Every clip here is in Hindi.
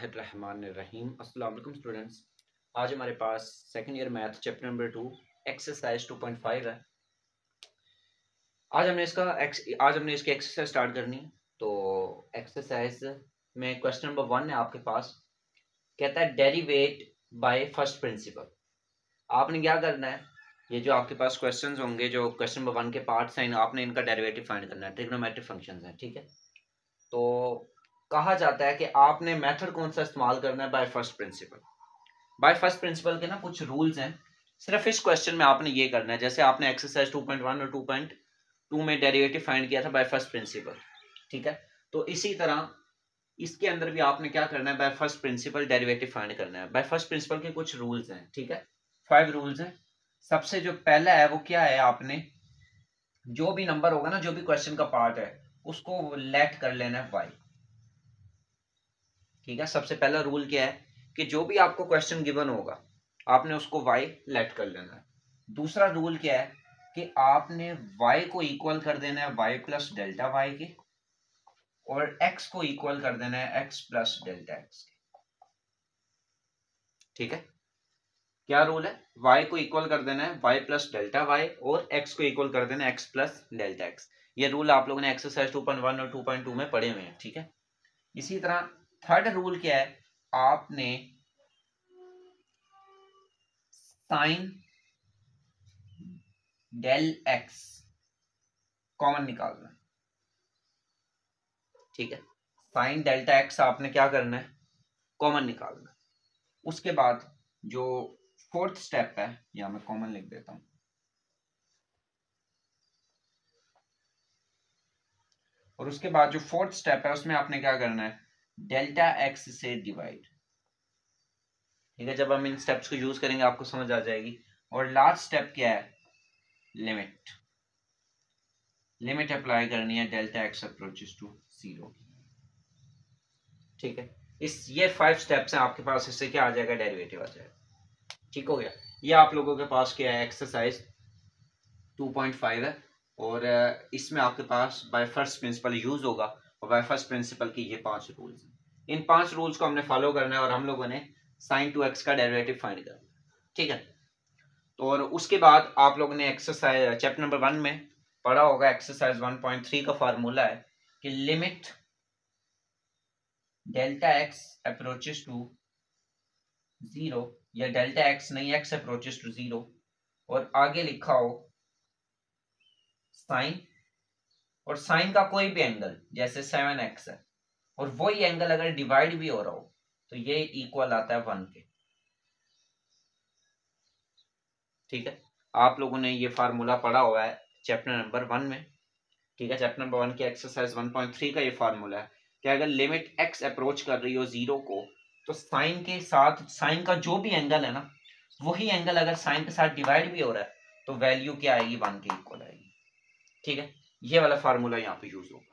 बिस्मिल्लाहिर्रहमानिर्रहीम। अस्सलाम वालेकुम स्टूडेंट्स। आज हमारे पास second year math chapter number 2 exercise 2.5 है। आज हमने इसकी एक्सरसाइज स्टार्ट करनी। तो एक्सरसाइज में क्वेश्चन नंबर 1 है आपके पास। कहता है डेरिवेट बाय फर्स्ट प्रिंसिपल। आपने क्या करना है, ये जो आपके पास क्वेश्चंस होंगे, जो क्वेश्चन नंबर 1 के पार्ट्स हैं, आपने इनका डेरिवेटिव फाइंड करना है। ट्रिग्नोमेट्रिक फंक्शंस हैं, ठीक है। तो कहा जाता है कि आपने मेथड कौन सा इस्तेमाल करना है, bye first principal. Bye first principal के ना कुछ रूल्स हैं। सिर्फ इस क्वेश्चन में आपने ये करना है, जैसे आपने एक्सरसाइज 2.1 और 2.2 में डेरिवेटिव फाइंड किया था बाय फर्स्ट प्रिंसिपल, ठीक है। तो इसी तरह इसके अंदर भी आपने क्या करना है, bye first principal derivative find करना है। बाय फर्स्ट प्रिंसिपल के कुछ रूल्स हैं, ठीक है। 5 रूल्स हैं। सबसे जो पहला है वो क्या है, आपने जो भी नंबर होगा ना, जो भी क्वेश्चन का पार्ट है, उसको लेट कर लेना है y, ठीक है। सबसे पहला रूल क्या है कि जो भी आपको क्वेश्चन गिवन होगा, आपने उसको y लेट कर लेना है। दूसरा रूल क्या है कि आपने y को इक्वल कर देना है y प्लस डेल्टा y के, और x को इक्वल कर देना है x प्लस डेल्टा x के, ठीक है। क्या रूल है, y को इक्वल कर देना है y प्लस डेल्टा y, और x को इक्वल कर देना है x प्लस डेल्टा x। ये रूल आप लोगों ने एक्सरसाइज 2.1 और 2.2 में पढ़े हुए हैं, ठीक है। इसी तरह थर्ड रूल क्या है, आपने साइन डेल एक्स कॉमन निकालना है, ठीक है। साइन डेल्टा एक्स आपने क्या करना है, कॉमन निकालना है। उसके बाद जो फोर्थ स्टेप है, या मैं कॉमन लिख देता हूं, और उसके बाद जो फोर्थ स्टेप है उसमें आपने क्या करना है, डेल्टा एक्स से डिवाइड, ठीक है। जब हम इन स्टेप्स को यूज करेंगे आपको समझ आ जाएगी। और लास्ट स्टेप क्या है, लिमिट। लिमिट अप्लाई करनी है डेल्टा एक्स अप्रोचेस टू 0, ठीक है। ये 5 स्टेप्स हैं आपके पास, इससे क्या आ जाएगा, डेरिवेटिव आ जाएगा, ठीक हो गया। ये आप लोगों के पास क्या है, एक्सरसाइज 2.5 है, और इसमें आपके पास बाय फर्स्ट प्रिंसिपल यूज होगा, और बाय फर्स्ट प्रिंसिपल की ये 5 रूल्स हैं। इन 5 रूल्स को हमने फॉलो करना है, और हम लोगों ने साइन 2x का डेरिवेटिव फाइंड करना है, ठीक है। तो और उसके बाद आप लोगों ने एक्सरसाइज चैप्टर नंबर 1 में पढ़ा होगा, एक्सरसाइज 1.3 का फार्मूला है कि limit delta x approaches to 0, या डेल्टा एक्स नहीं, एक्स अप्रोचेस टू 0, और आगे लिखा हो साइन, और साइन का कोई भी एंगल, जैसे 7x है, और वही एंगल अगर डिवाइड भी हो रहा हो तो ये इक्वल आता है 1 के, ठीक है। आप लोगों ने ये फार्मूला पढ़ा हुआ है चैप्टर नंबर 1 में, ठीक है। चैप्टर नंबर 1 की एक्सरसाइज 1.3 का ये फार्मूला है कि अगर लिमिट x अप्रोच कर रही हो 0 को, तो साइन के साथ, साइन का जो भी एंगल है ना, वही एंगल अगर साइन के साथ डिवाइड भी हो रहा है तो वैल्यू क्या आएगी, 1 के इक्वल आएगी, ठीक है। ये वाला फार्मूला यहाँ पे यूज होगा।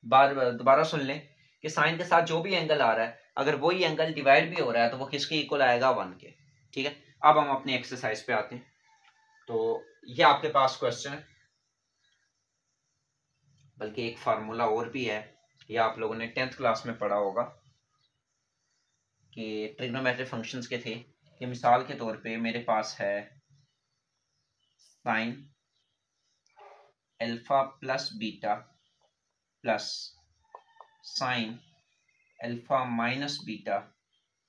बार दोबारा सुन लें कि साइन के साथ जो भी एंगल आ रहा है, अगर वही एंगल डिवाइड भी हो रहा है तो वो किसके इक्वल आएगा, 1 के, ठीक है। अब हम अपनी एक्सरसाइज पे आते हैं। तो ये आपके पास क्वेश्चन है, बल्कि एक फार्मूला और भी है, ये आप लोगों ने 10th क्लास में पढ़ा होगा कि ट्रिग्नोमेट्रिक फंक्शंस के थे, कि मिसाल के तौर पे मेरे पास है sine alpha plus beta plus sine alpha minus beta,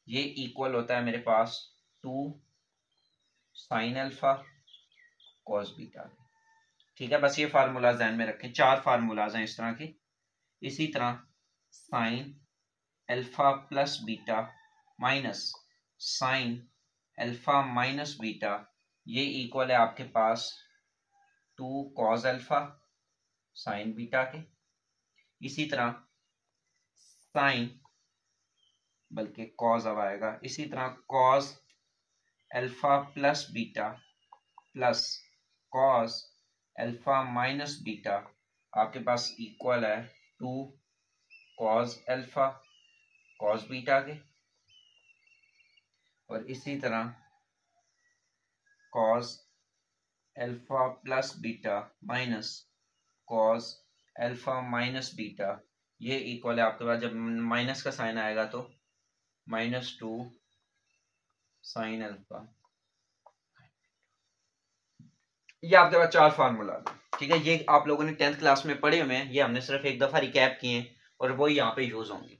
ये इक्वल होता है मेरे पास 2 साइन अल्फा कॉस बीटा, ठीक है। बस ये फार्मूला ध्यान में रखें, 4 फार्मूलाज हैं इस तरह के। इसी तरह sign alpha plus beta minus sine alpha minus beta, ये इक्वल है आपके पास 2 कॉस अल्फा साइन बीटा के। इसी तरह साइन, बल्कि कॉस अब आएगा, इसी तरह cos alpha plus beta plus cos alpha minus beta आपके पास इक्वल है 2 कॉस अल्फा कॉस बीटा के। और इसी तरह cos alpha plus beta minus cos alpha minus beta, ये इक्वल है आपके पास, जब माइनस का साइन आएगा तो -2 साइन अल्फा। ये आपके पास 4 फार्मूला, ठीक है। ये आप लोगों ने 10th क्लास में पढ़े हुए हैं, ये हमने सिर्फ एक दफा रिकैप किए हैं और वो यहाँ पे यूज होंगे।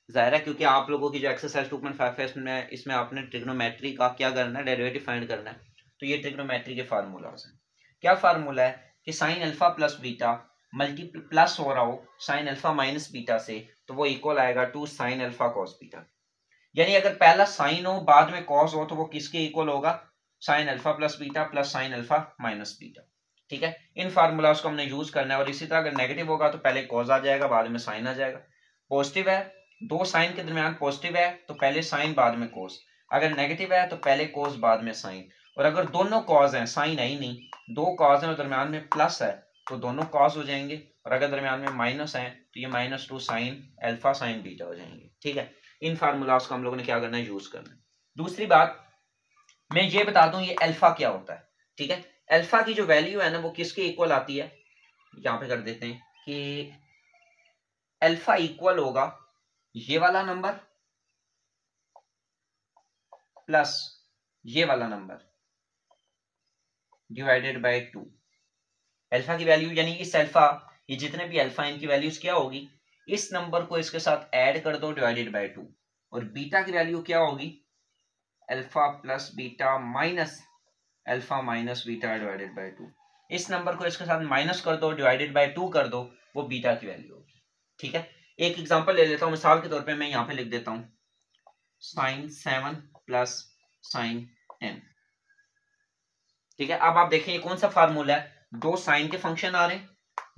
जाहिर है क्योंकि आप लोगों की जो एक्सरसाइज 2.5 है इसमें आपने ट्रिग्नोमेट्री का क्या करना है, डेरिवेटिव फाइंड करना है। तो ये ट्रिग्नोमेट्री के फार्मूलाज हैं। क्या फार्मूला है कि sign alpha plus beta plus हो रहा हो साइन अल्फा माइनस बीटा से, तो वो इक्वल आएगा to sine alpha cos beta. यानी अगर पहला साइन हो बाद में कॉस हो तो वो किसके इक्वल होगा, sign alpha plus beta plus sine alpha minus beta, ठीक है। इन फार्मूलाज को हमने यूज करना है। और इसी तरह अगर नेगेटिव होगा तो पहले कॉस आ जाएगा बाद में साइन आ जाएगा। पॉजिटिव है, दो साइन के दरमियान पॉजिटिव है तो पहले साइन बाद में कोस, अगर नेगेटिव है तो पहले कोस बाद में साइन। और अगर दोनों कॉज हैं, साइन है ही नहीं, दो कॉज हैं और दरमियान में प्लस है तो दोनों कॉज हो जाएंगे। और अगर दरमियान में माइनस है तो ये -2 साइन अल्फा साइन बीटा हो जाएंगे, ठीक है। इन फार्मूलाज को हम लोगों ने क्या करना है, यूज करना है। दूसरी बात मैं ये बता दूं ये अल्फा क्या होता है, ठीक है। अल्फा की जो वैल्यू है ना वो किसके इक्वल आती है, यहां पे कर देते हैं कि अल्फा इक्वल होगा ये वाला नंबर प्लस ये वाला नंबर डिवाइडेड बाय 2। अल्फा की वैल्यू यानी इस अल्फा, ये जितने भी अल्फा इनकी वैल्यूज क्या होगी, इस नंबर को इसके साथ ऐड कर दो डिवाइडेड बाय 2। और बीटा की वैल्यू क्या होगी, alpha plus beta minus alpha minus beta divided by 2। इस नंबर को इसके साथ माइनस कर दो डिवाइडेड बाय 2 कर दो, वो बीटा की वैल्यू होगी, ठीक है। एक एग्जांपल ले लेता हूं, मिसाल के तौर पे मैं यहां पे लिख देता हूं साइन 7 प्लस साइन 10, ठीक है। अब आप देखें कौन सा फार्मूला है, दो साइन के फंक्शन आ रहे हैं,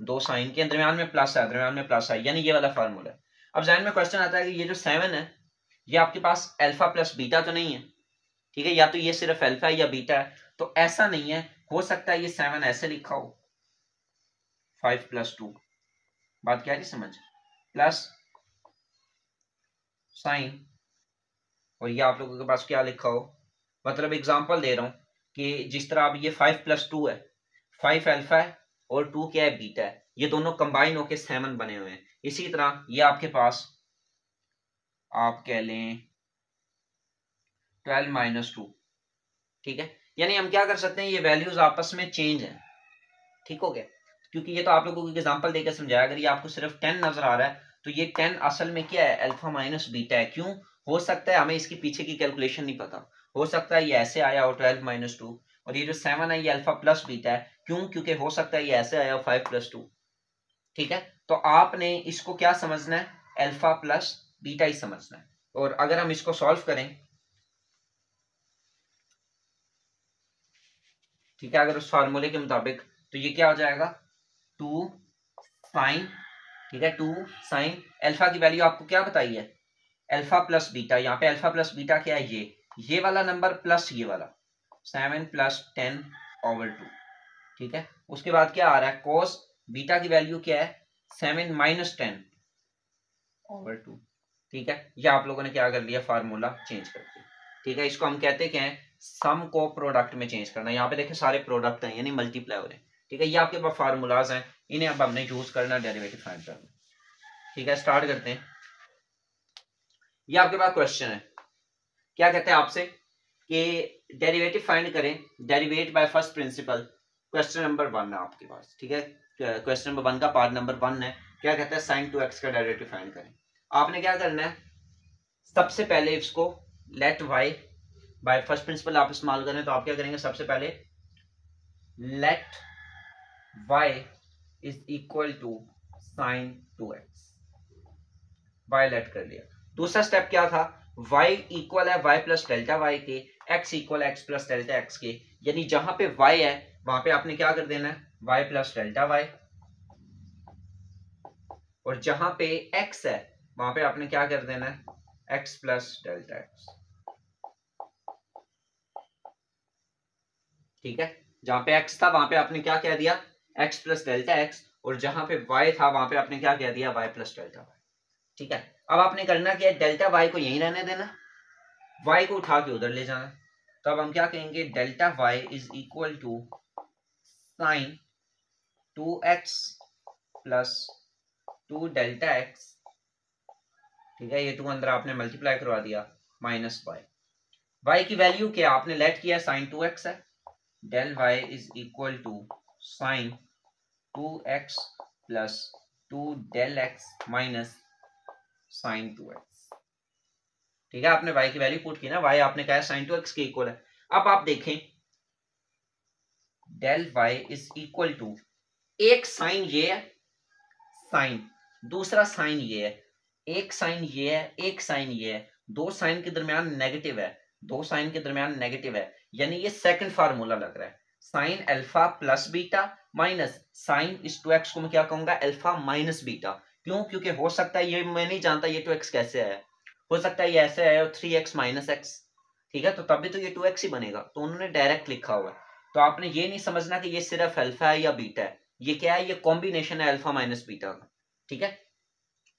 दो साइन के दरमियान में प्लस है, दरमियान में प्लस है, यानी ये वाला फार्मूला है। अब जहन में क्वेश्चन आता है कि ये जो 7 है ये आपके पास अल्फा प्लस बीटा तो नहीं है, ठीक है, या तो ये सिर्फ अल्फा है या बीटा है। तो ऐसा नहीं है, हो सकता है ये 7 ऐसे लिखा हो 5 + 2, बात क्या है समझ, प्लस साइन, और ये आप लोगों के पास क्या लिखा हो, मतलब एग्जांपल दे रहा हूं कि जिस तरह अब ये 5 + 2 है, 5 अल्फा है और 2 क्या है, बीटा है, ये दोनों कंबाइन होके 7 बने हुए हैं। इसी तरह ये आपके पास आप कह लें 12 - 2, ठीक है। यानी हम क्या कर सकते हैं, ये वैल्यूज आपस में चेंज है, ठीक हो गया। क्योंकि ये तो आप लोगों को एग्जांपल देकर समझाया, अगर ये आपको सिर्फ 10 नजर आ रहा है तो ये 10 असल में क्या है, अल्फा माइनस बीटा है। क्यों, हो सकता है हमें इसके पीछे की कैलकुलेशन नहीं पता, हो सकता है ये ऐसे आया हो 12 - 2, और ये जो 7 है ये अल्फा प्लस बीटा है। क्यों, क्योंकि हो सकता है ये ऐसे आया हो 5 + 2, ठीक है। तो आपने इसको क्या समझना है, अल्फा प्लस बीटा ही समझना है। और अगर हम इसको सॉल्व करें, ठीक है, अगर उस फार्मूले के मुताबिक, तो ये क्या हो जाएगा 2 साइन, ठीक है, 2 साइन अल्फा की वैल्यू आपको क्या बताई है, अल्फा प्लस बीटा। यहाँ पे अल्फा प्लस बीटा क्या है, ये वाला नंबर प्लस ये वाला 7 + 10/2, ठीक है। उसके बाद क्या आ रहा है, कोस बीटा की वैल्यू क्या है, 7 - 10/2, ठीक है। ये आप लोगों ने क्या कर लिया, फार्मूला चेंज कर दिया, ठीक है। इसको हम कहते क्या है, सम को प्रोडक्ट में चेंज करना। यहाँ पे देखिए सारे प्रोडक्ट हैं यानी मल्टीप्लाई हो रहे हैं, ठीक है। ये आपके पास फार्मूलाज हैं, इन्हें अब हमने यूज करना, डेरिवेटिव फाइंड करना, ठीक है। स्टार्ट करते हैं। ये आपके पास क्वेश्चन है, क्या कहते हैं आपसे कि डेरिवेटिव फाइंड करें, derivative bye first principal. Question number 1 है आपके पास, ठीक है। क्वेश्चन नंबर 1 का पार्ट नंबर 1 है, क्या कहता है sin 2x का डेरिवेटिव फाइंड करें। आपने क्या करना है, सबसे पहले इसको let y by first principle आप इस्तेमाल करें तो आप क्या करेंगे, सबसे पहले let y = sin 2x, y let कर लिया। दूसरा स्टेप क्या था, y इक्वल है y प्लस डेल्टा y के, x equal x plus delta x के, यानी जहां पे y है वहां पे आपने क्या कर देना है, y प्लस डेल्टा y, और जहां पे x है वहां पे आपने क्या कर देना है, x प्लस डेल्टा x, ठीक है। जहां पे x था वहां पे आपने क्या कह दिया, x प्लस डेल्टा x, और जहां पे y था वहां पे आपने क्या कह दिया, y प्लस डेल्टा y, ठीक है। अब आपने करना क्या है, डेल्टा y को यहीं रहने देना, y को उठा के उधर ले जाना। तो अब हम क्या कहेंगे, delta y = sin 2x plus 2 delta x, ठीक है। ये 2 अंदर आपने मल्टीप्लाई करवा दिया, माइनस वाई। वाई की वैल्यू क्या आपने लेट किया, साइन 2x है, del y is equal to sine 2x plus 2 del x minus sine 2x। ठीक है, आपने y की वैल्यू पुट की ना, y आपने कहा साइन 2x के इक्वल है। अब आप देखें del y is equal to, एक साइन ये है, साइन दूसरा साइन ये है, एक साइन ये है, एक साइन ये है, दो साइन के दरमियान नेगेटिव है, दो साइन के दरमियान नेगेटिव है, यानी ये सेकंड फार्मूला लग रहा है, sine alpha plus beta minus sine इस 2x को मैं क्या कहूंगा, अल्फा माइनस बीटा। क्यों? क्योंकि हो सकता है ये, मैं नहीं जानता ये 2x कैसे आया, हो सकता है ये ऐसे आया हो 3x माइनस एक्स, ठीक है, तो तब भी तो ये 2x ही बनेगा, तो उन्होंने डायरेक्ट लिखा हुआ है। तो आपने ये नहीं समझना कि ये सिर्फ अल्फा है या बीटा है, ये क्या है, ये कॉम्बिनेशन है अल्फा माइनस बीटा का। ठीक है,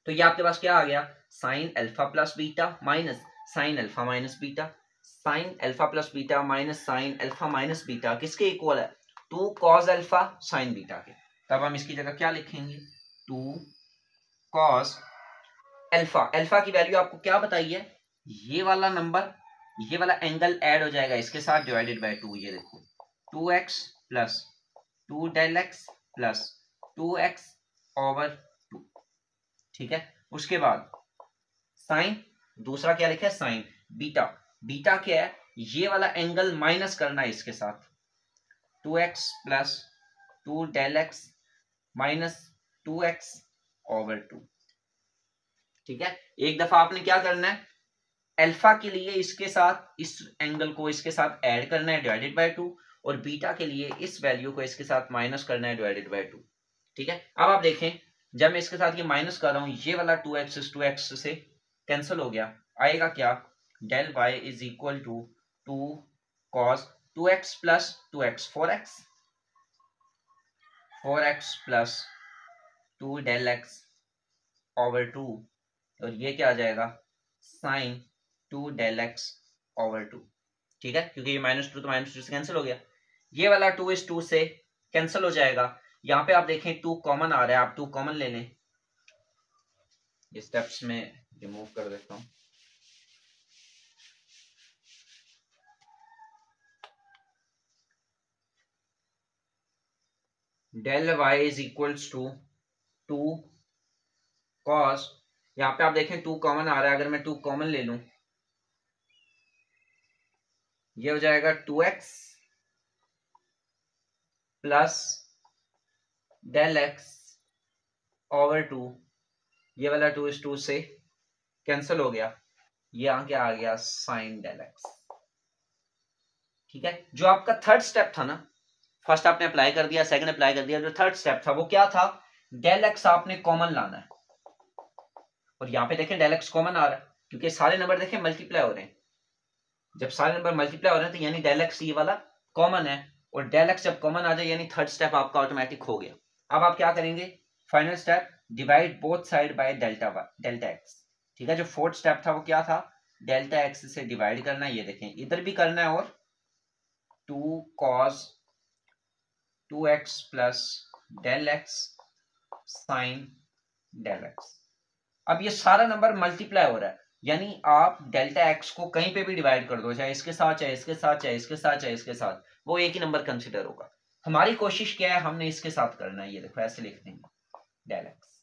तो ये आपके पास क्या आ गया, sign alpha plus beta minus sine alpha minus beta, sign alpha plus beta minus sine alpha minus beta किसके इक्वल है, 2 कॉस अल्फा साइन बीटा के। तब हम इसकी जगह क्या लिखेंगे, 2 कॉस अल्फा। अल्फा की वैल्यू आपको क्या बताई है, ये वाला नंबर, ये वाला एंगल ऐड हो जाएगा इसके साथ डिवाइडेड बाय 2, ये देखो 2x plus 2 del x plus 2x over 2। ठीक है, उसके बाद साइन, दूसरा क्या लिखा है साइन बीटा, बीटा क्या है, ये वाला एंगल माइनस करना है इसके साथ, 2x plus 2 del x minus 2x over 2। ठीक है, एक दफा आपने क्या करना है, अल्फा के लिए इसके साथ इस एंगल को इसके साथ ऐड करना है डिवाइडेड बाय 2, और बीटा के लिए इस वैल्यू को इसके साथ माइनस करना है डिवाइडेड बाय 2। ठीक है, अब आप देखें जब मैं इसके साथ ये माइनस कर रहा हूं, ये वाला 2x 2x से कैंसिल हो गया, आएगा क्या, del y is equal to 2 cos 2x plus 2x 4x, 4x plus 2 del x over 2, और ये क्या आ जाएगा, साइन 2 डेल एक्स ओवर 2। ठीक है, क्योंकि ये -2 तो -2 से कैंसिल हो गया, ये वाला 2 इस 2 से कैंसिल हो जाएगा, यहाँ पे आप देखें 2 कॉमन आ रहा है, आप 2 कॉमन ले लें, ये स्टेप्स में रिमूव कर देता हूं, del y is equals to 2 cos, यहाँ पे आप देखें 2 कॉमन आ रहा है, अगर मैं 2 कॉमन ले लूं, ये हो जाएगा 2x plus del x over 2, ये वाला 2 इस 2 से कैंसिल हो गया, ये आगे आ गया साइन डेल एक्स। ठीक है, जो आपका थर्ड स्टेप था ना, फर्स्ट आपने अप्लाई कर दिया, सेकंड अप्लाई कर दिया, जो थर्ड स्टेप था वो क्या था, डेल एक्स आपने कॉमन लाना है, और यहां पे देखें डेल एक्स कॉमन आ रहा है, क्योंकि सारे नंबर देखें मल्टीप्लाई हो रहे हैं, जब सारे नंबर मल्टीप्लाई हो रहे हैं तो यानी डेल एक्स ये वाला कॉमन है, और डेल एक्स जब कॉमन आ जाए यानी थर्ड स्टेप आपका ऑटोमेटिक हो गया। अब आप क्या करेंगे, final step, divide both side by delta delta x. ठीक है, जो फोर्थ स्टेप था वो क्या था, डेल्टा एक्स से डिवाइड करना है, ये देखें इधर भी करना है, और 2 cos 2x plus del x sine del x. अब ये सारा नंबर मल्टीप्लाई हो रहा है, यानी आप डेल्टा एक्स को कहीं पे भी डिवाइड कर दो, चाहे इसके साथ चाहे इसके साथ चाहे इसके साथ चाहे इसके साथ, वो एक ही नंबर कंसिडर होगा। हमारी कोशिश क्या है, हमने इसके साथ करना है, ये देखो ऐसे लिख देंगे डेल एक्स।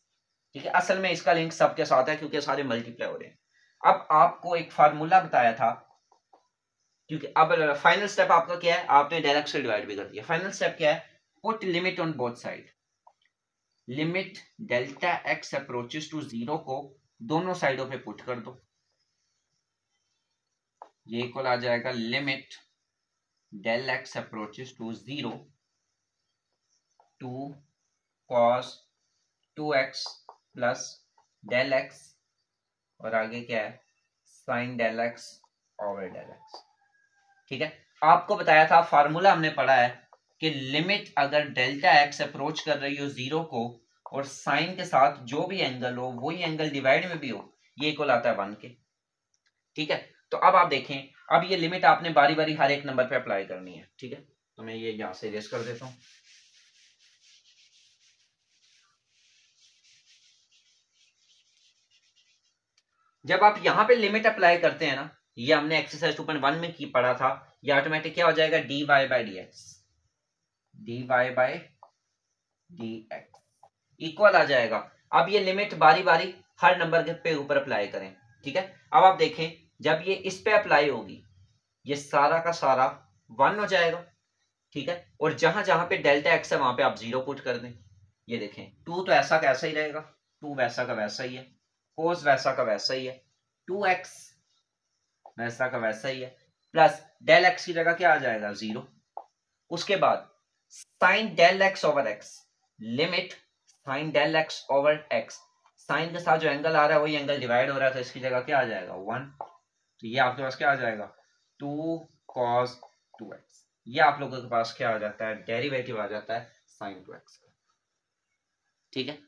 ठीक है, असल में इसका लिंक सबके साथ है क्योंकि सारे मल्टीप्लाई हो रहे हैं। अब आपको एक फार्मूला बताया था, क्योंकि अब फाइनल स्टेप आपका क्या है, आपने डेल एक्स से डिवाइड भी कर दिया, फाइनल स्टेप क्या है, put limit on both side, limit delta x approaches to 0 को दोनों साइडों पे पुट कर दो, ये इक्वल आ जाएगा limit del x approaches to 0 to cos 2x plus del x, और आगे क्या है sine del x over del x. ठीक है, आपको बताया था, फार्मूला हमने पढ़ा है कि लिमिट अगर डेल्टा एक्स अप्रोच कर रही हो 0 को, और साइन के साथ जो भी एंगल हो वही एंगल डिवाइड में भी हो, ये इक्वल आता है 1 के। ठीक है, तो अब आप देखें, अब ये लिमिट आपने बारी बारी हर एक नंबर पे अप्लाई करनी है। ठीक है, तो मैं ये यहां से इरेज कर देता हूं। जब आप यहां पे लिमिट अप्लाई करते हैं ना, ये हमने एक्सरसाइज 2.1 में की पढ़ा था, ये ऑटोमेटिक क्या हो जाएगा, dy by D X, dy by D X equal आ जाएगा। अब ये लिमिट बारी बारी हर नंबर के पे ऊपर अप्लाई करें, ठीक है। अब आप देखें जब ये इस पे अप्लाई होगी ये सारा का सारा 1 हो जाएगा, ठीक है। और जहां जहां पे डेल्टा एक्स है वहां पे आप 0 पुट कर दें। ये देखें 2 तो ऐसा का ऐसा ही रहेगा, 2 वैसा का वैसा ही है, कोस वैसा का वैसा ही है, 2x वैसा का वैसा ही है, प्लस डेल एक्स की जगह क्या आ जाएगा 0। उसके बाद sine del x over x, limit sine del x over x, sine के साथ जो एंगल आ रहा है वही एंगल डिवाइड हो रहा है तो इसकी जगह क्या आ जाएगा 1। तो ये आपके पास क्या आ जाएगा 2 cos 2x। ये आप लोगों के पास क्या आ जाता है, डेरिवेटिव आ जाता है sin 2x का, ठीक है।